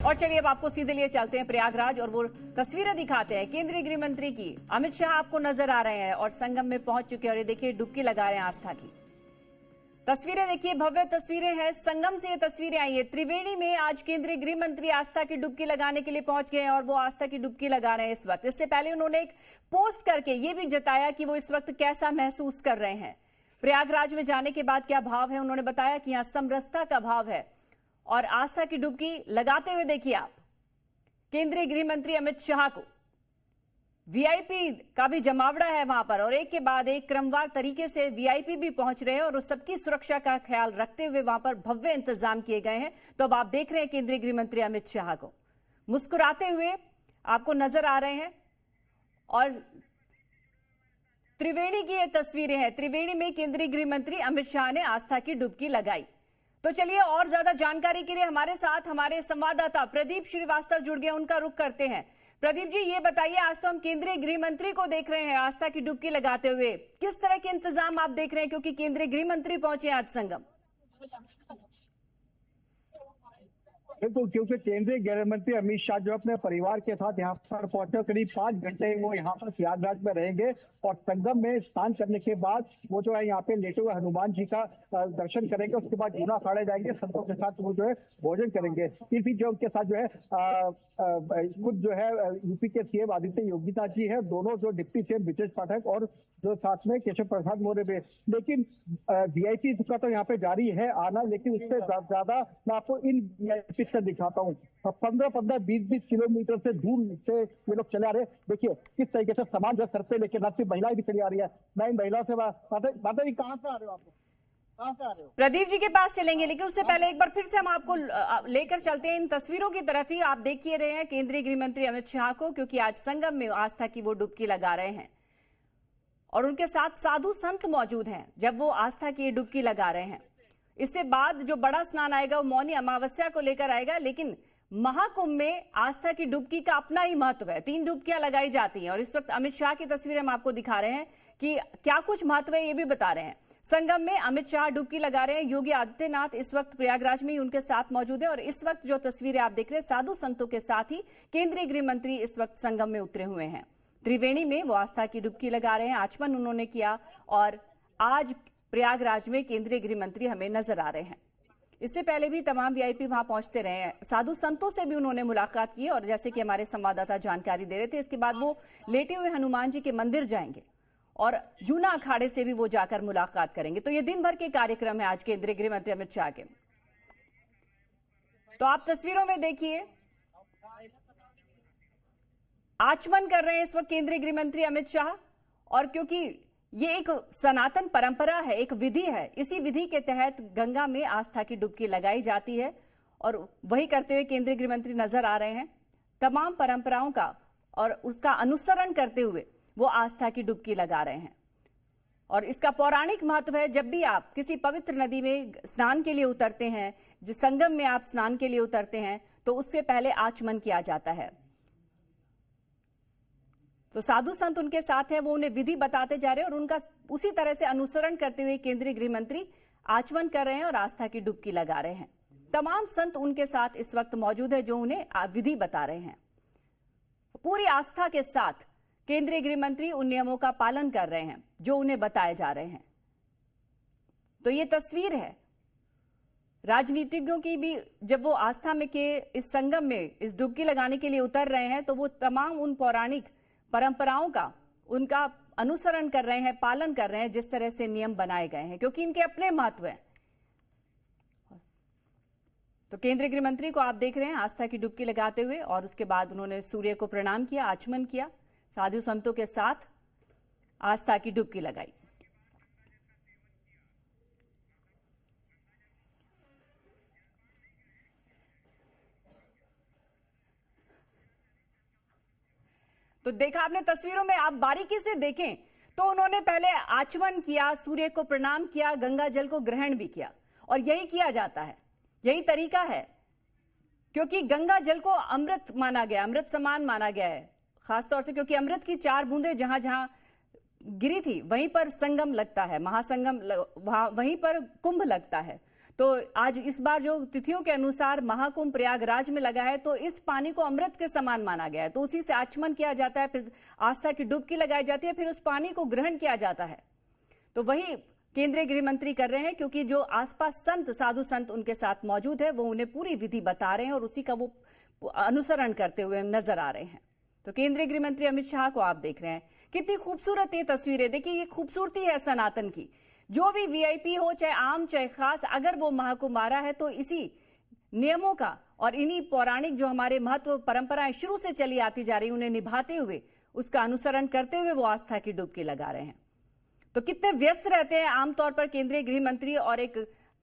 और चलिए अब आपको सीधे लिए चलते हैं प्रयागराज और वो तस्वीरें दिखाते हैं केंद्रीय गृह मंत्री की। अमित शाह आपको नजर आ रहे हैं और संगम में पहुंच चुके हैं और ये देखिए डुबकी लगा रहे हैं आस्था की। तस्वीरें देखिए, भव्य तस्वीरें हैं। संगम से ये तस्वीरें आई है। त्रिवेणी में आज केंद्रीय गृह मंत्री आस्था की डुबकी लगाने के लिए पहुंच गए हैं और वो आस्था की डुबकी लगा रहे हैं इस वक्त। इससे पहले उन्होंने एक पोस्ट करके ये भी जताया कि वो इस वक्त कैसा महसूस कर रहे हैं। प्रयागराज में जाने के बाद क्या भाव है, उन्होंने बताया कि यहाँ समरसता का भाव है और आस्था की डुबकी लगाते हुए देखिए आप केंद्रीय गृह मंत्री अमित शाह को। वीआईपी का भी जमावड़ा है वहां पर और एक के बाद एक क्रमवार तरीके से वीआईपी भी पहुंच रहे हैं और सबकी सुरक्षा का ख्याल रखते हुए वहां पर भव्य इंतजाम किए गए हैं। तो अब आप देख रहे हैं केंद्रीय गृह मंत्री अमित शाह को मुस्कुराते हुए आपको नजर आ रहे हैं। और त्रिवेणी की ये तस्वीरें हैं। त्रिवेणी में केंद्रीय गृह मंत्री अमित शाह ने आस्था की डुबकी लगाई। तो चलिए और ज्यादा जानकारी के लिए हमारे साथ हमारे संवाददाता प्रदीप श्रीवास्तव जुड़ गए, उनका रुख करते हैं। प्रदीप जी, ये बताइए, आज तो हम केंद्रीय गृह मंत्री को देख रहे हैं आस्था की डुबकी लगाते हुए, किस तरह के इंतजाम आप देख रहे हैं, क्योंकि केंद्रीय गृह मंत्री पहुंचे आज संगम? बिल्कुल, क्योंकि केंद्रीय गृह मंत्री अमित शाह जो अपने परिवार के साथ यहाँ पर पहुंचे, करीब 5 घंटे वो यहाँ पर प्रयागराज में रहेंगे और संगम में स्नान करने के बाद वो जो है यहाँ पे लेटे हुए हनुमान जी का दर्शन करेंगे। उसके बाद जूना अखाड़े जाएंगे, संतों के साथ वो जो है भोजन करेंगे। फिर भी जो उनके साथ जो है खुद जो है यूपी के सीएम आदित्य योगीनाथ जी है, दोनों जो डिप्टी सीएम ब्रजेश पाठक और जो साथ में केशव प्रसाद मौर्य भी। लेकिन वीआईपी का तो यहाँ पे जारी है आना, लेकिन उससे ज्यादा मैं आपको इन वीआईपी से दिखाता हूँ। 15-15, 20-20 किलोमीटर से दूर से ये लोग चले आ रहे हैं। देखिए किस तरीके से सामान जो सर पे लेके, ना सिर्फ महिलाएं भी चली आ रही है। मैं इन महिलाओं से माता जी कहाँ से आ रहे हो, आप कहाँ से आ रहे हो? प्रदीप जी के पास चलेंगे, लेकिन उससे पहले एक बार फिर से हम आपको लेकर चलते हैं इन तस्वीरों की तरफ ही। आप देखिए रहे हैं केंद्रीय गृह मंत्री अमित शाह को, क्योंकि आज संगम में आस्था की वो डुबकी लगा रहे हैं और उनके साथ साधु संत मौजूद हैं जब वो आस्था की डुबकी लगा रहे हैं। इससे बाद जो बड़ा स्नान आएगा वो मौनी अमावस्या को लेकर आएगा, लेकिन महाकुंभ में आस्था की डुबकी का अपना ही महत्व है। 3 डुबकियां लगाई जाती हैं और इस वक्त अमित शाह की तस्वीरें हम आपको दिखा रहे हैं कि क्या कुछ महत्व है, ये भी बता रहे हैं। संगम में अमित शाह डुबकी लगा रहे हैं। योगी आदित्यनाथ इस वक्त प्रयागराज में ही उनके साथ मौजूद है और इस वक्त जो तस्वीरें आप देख रहे हैं, साधु संतों के साथ ही केंद्रीय गृह मंत्री इस वक्त संगम में उतरे हुए हैं। त्रिवेणी में वो आस्था की डुबकी लगा रहे हैं, आचमन उन्होंने किया और आज प्रयागराज में केंद्रीय गृह मंत्री हमें नजर आ रहे हैं। इससे पहले भी तमाम वीआईपी वहां पहुंचते रहे हैं, साधु संतों से भी उन्होंने मुलाकात की और जैसे कि हमारे संवाददाता जानकारी दे रहे थे, इसके बाद वो लेटे हुए हनुमान जी के मंदिर जाएंगे और जूना अखाड़े से भी वो जाकर मुलाकात करेंगे। तो ये दिन भर के कार्यक्रम है आज केंद्रीय गृह मंत्री अमित शाह के। तो आप तस्वीरों में देखिए आचमन कर रहे हैं इस वक्त केंद्रीय गृह मंत्री अमित शाह। और क्योंकि ये एक सनातन परंपरा है, एक विधि है, इसी विधि के तहत गंगा में आस्था की डुबकी लगाई जाती है और वही करते हुए केंद्रीय गृह मंत्री नजर आ रहे हैं। तमाम परंपराओं का और उसका अनुसरण करते हुए वो आस्था की डुबकी लगा रहे हैं और इसका पौराणिक महत्व है। जब भी आप किसी पवित्र नदी में स्नान के लिए उतरते हैं, जिस संगम में आप स्नान के लिए उतरते हैं, तो उससे पहले आचमन किया जाता है। तो साधु संत उनके साथ हैं, वो उन्हें विधि बताते जा रहे हैं और उनका उसी तरह से अनुसरण करते हुए केंद्रीय गृह मंत्री आचमन कर रहे हैं और आस्था की डुबकी लगा रहे हैं। तमाम संत उनके साथ इस वक्त मौजूद है जो उन्हें विधि बता रहे हैं। पूरी आस्था के साथ केंद्रीय गृह मंत्री उन नियमों का पालन कर रहे हैं जो उन्हें बताए जा रहे हैं। तो ये तस्वीर है राजनीतिज्ञों की भी, जब वो आस्था में के इस संगम में इस डुबकी लगाने के लिए उतर रहे हैं तो वो तमाम उन पौराणिक परंपराओं का उनका अनुसरण कर रहे हैं, पालन कर रहे हैं, जिस तरह से नियम बनाए गए हैं, क्योंकि इनके अपने महत्व हैं। तो केंद्रीय गृह मंत्री को आप देख रहे हैं आस्था की डुबकी लगाते हुए और उसके बाद उन्होंने सूर्य को प्रणाम किया, आचमन किया, साधु संतों के साथ आस्था की डुबकी लगाई। तो देखा आपने तस्वीरों में, आप बारीकी से देखें तो उन्होंने पहले आचमन किया, सूर्य को प्रणाम किया, गंगा जल को ग्रहण भी किया और यही किया जाता है, यही तरीका है, क्योंकि गंगा जल को अमृत माना गया, अमृत समान माना गया है, खासतौर से क्योंकि अमृत की 4 बूंदें जहां जहां गिरी थी वहीं पर संगम लगता है, महासंगम वहीं पर कुंभ लगता है। तो आज इस बार जो तिथियों के अनुसार महाकुंभ प्रयागराज में लगा है, तो इस पानी को अमृत के समान माना गया है, तो उसी से आचमन किया जाता है, फिर आस्था की डुबकी लगाई जाती है, फिर उस पानी को ग्रहण किया जाता है। तो वही केंद्रीय गृह मंत्री कर रहे हैं, क्योंकि जो आसपास संत, साधु संत उनके साथ मौजूद है, वो उन्हें पूरी विधि बता रहे हैं और उसी का वो अनुसरण करते हुए नजर आ रहे हैं। तो केंद्रीय गृह मंत्री अमित शाह को आप देख रहे हैं, कितनी खूबसूरत ये तस्वीरें। देखिए, ये खूबसूरती है सनातन की। जो भी वीआईपी हो, चाहे आम चाहे खास, अगर वो महाकुंभ आ रहा है तो इसी नियमों का और इन्हीं पौराणिक जो हमारे महत्व परंपराएं शुरू से चली आती जा रही, उन्हें निभाते हुए, उसका अनुसरण करते हुए वो आस्था की डुबकी लगा रहे हैं। तो कितने व्यस्त रहते हैं आमतौर पर केंद्रीय गृह मंत्री, और एक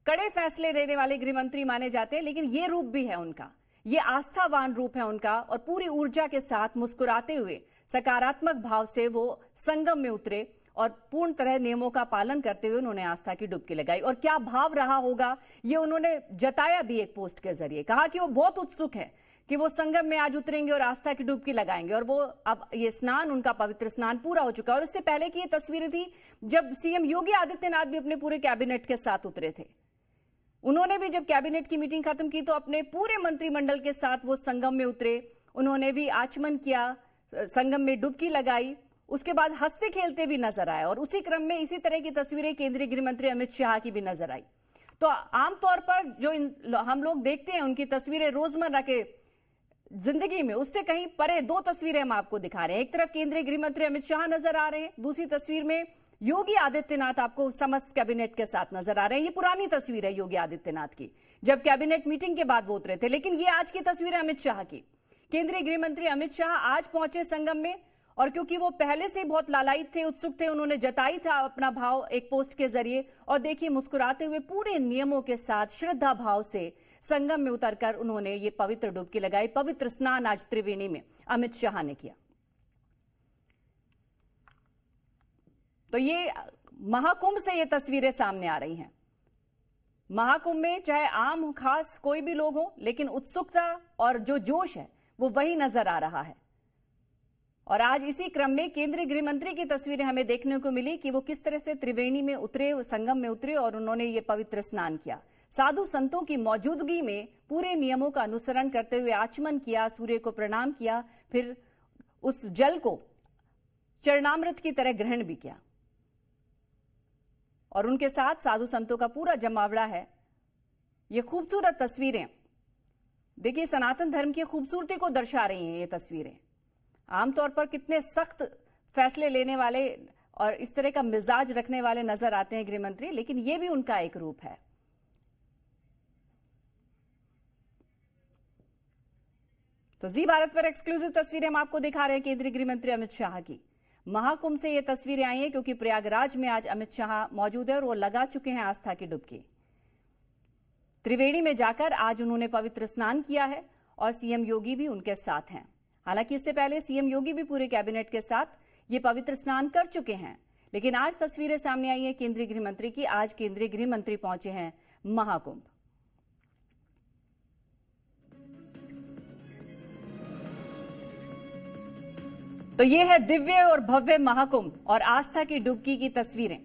कड़े फैसले लेने वाले गृह मंत्री माने जाते हैं, लेकिन ये रूप भी है उनका, ये आस्थावान रूप है उनका, और पूरी ऊर्जा के साथ मुस्कुराते हुए सकारात्मक भाव से वो संगम में उतरे और पूर्ण तरह नियमों का पालन करते हुए उन्होंने आस्था की डुबकी लगाई। और क्या भाव रहा होगा ये उन्होंने जताया भी एक पोस्ट के जरिए, कहा कि वो बहुत उत्सुक है कि वो संगम में आज उतरेंगे और आस्था की डुबकी लगाएंगे। और वो अब ये स्नान, उनका पवित्र स्नान पूरा हो चुका है। और इससे पहले की ये तस्वीरें थी जब सीएम योगी आदित्यनाथ भी अपने पूरे कैबिनेट के साथ उतरे थे। उन्होंने भी जब कैबिनेट की मीटिंग खत्म की तो अपने पूरे मंत्रिमंडल के साथ वो संगम में उतरे, उन्होंने भी आचमन किया, संगम में डुबकी लगाई, उसके बाद हंसते खेलते भी नजर आए। और उसी क्रम में इसी तरह की तस्वीरें केंद्रीय गृह मंत्री अमित शाह की भी नजर आई। तो आमतौर पर जो हम लोग देखते हैं उनकी तस्वीरें रोजमर्रा के जिंदगी में, उससे कहीं परे दो तस्वीरें हम आपको दिखा रहे हैं। एक तरफ केंद्रीय गृह मंत्री अमित शाह नजर आ रहे हैं, दूसरी तस्वीर में योगी आदित्यनाथ आपको समस्त कैबिनेट के साथ नजर आ रहे हैं। ये पुरानी तस्वीर है योगी आदित्यनाथ की, जब कैबिनेट मीटिंग के बाद वो उतरे थे। लेकिन ये आज की तस्वीर है अमित शाह की। केंद्रीय गृह मंत्री अमित शाह आज पहुंचे संगम में, और क्योंकि वो पहले से बहुत लालायित थे, उत्सुक थे, उन्होंने जताई था अपना भाव एक पोस्ट के जरिए। और देखिए, मुस्कुराते हुए पूरे नियमों के साथ श्रद्धा भाव से संगम में उतरकर उन्होंने ये पवित्र डुबकी लगाई। पवित्र स्नान आज त्रिवेणी में अमित शाह ने किया। तो ये महाकुंभ से ये तस्वीरें सामने आ रही हैं। महाकुंभ में चाहे आम खास कोई भी लोग हो, लेकिन उत्सुकता और जो जोश है वो वही नजर आ रहा है। और आज इसी क्रम में केंद्रीय गृह मंत्री की तस्वीरें हमें देखने को मिली कि वो किस तरह से त्रिवेणी में उतरे, संगम में उतरे और उन्होंने ये पवित्र स्नान किया। साधु संतों की मौजूदगी में पूरे नियमों का अनुसरण करते हुए आचमन किया, सूर्य को प्रणाम किया, फिर उस जल को चरणामृत की तरह ग्रहण भी किया। और उनके साथ साधु संतों का पूरा जमावड़ा है। ये खूबसूरत तस्वीरें देखिए, सनातन धर्म की खूबसूरती को दर्शा रही हैं। ये तस्वीरें आमतौर पर कितने सख्त फैसले लेने वाले और इस तरह का मिजाज रखने वाले नजर आते हैं गृह मंत्री, लेकिन ये भी उनका एक रूप है। तो जी भारत पर एक्सक्लूसिव तस्वीरें हम आपको दिखा रहे हैं केंद्रीय गृह मंत्री अमित शाह की। महाकुंभ से ये तस्वीरें आई हैं क्योंकि प्रयागराज में आज अमित शाह मौजूद है और वो लगा चुके हैं आस्था की डुबकी। त्रिवेणी में जाकर आज उन्होंने पवित्र स्नान किया है और सीएम योगी भी उनके साथ हैं। हालांकि इससे पहले सीएम योगी भी पूरे कैबिनेट के साथ ये पवित्र स्नान कर चुके हैं, लेकिन आज तस्वीरें सामने आई हैं केंद्रीय गृह मंत्री की। आज केंद्रीय गृह मंत्री पहुंचे हैं महाकुंभ। तो ये है दिव्य और भव्य महाकुंभ और आस्था की डुबकी की तस्वीरें।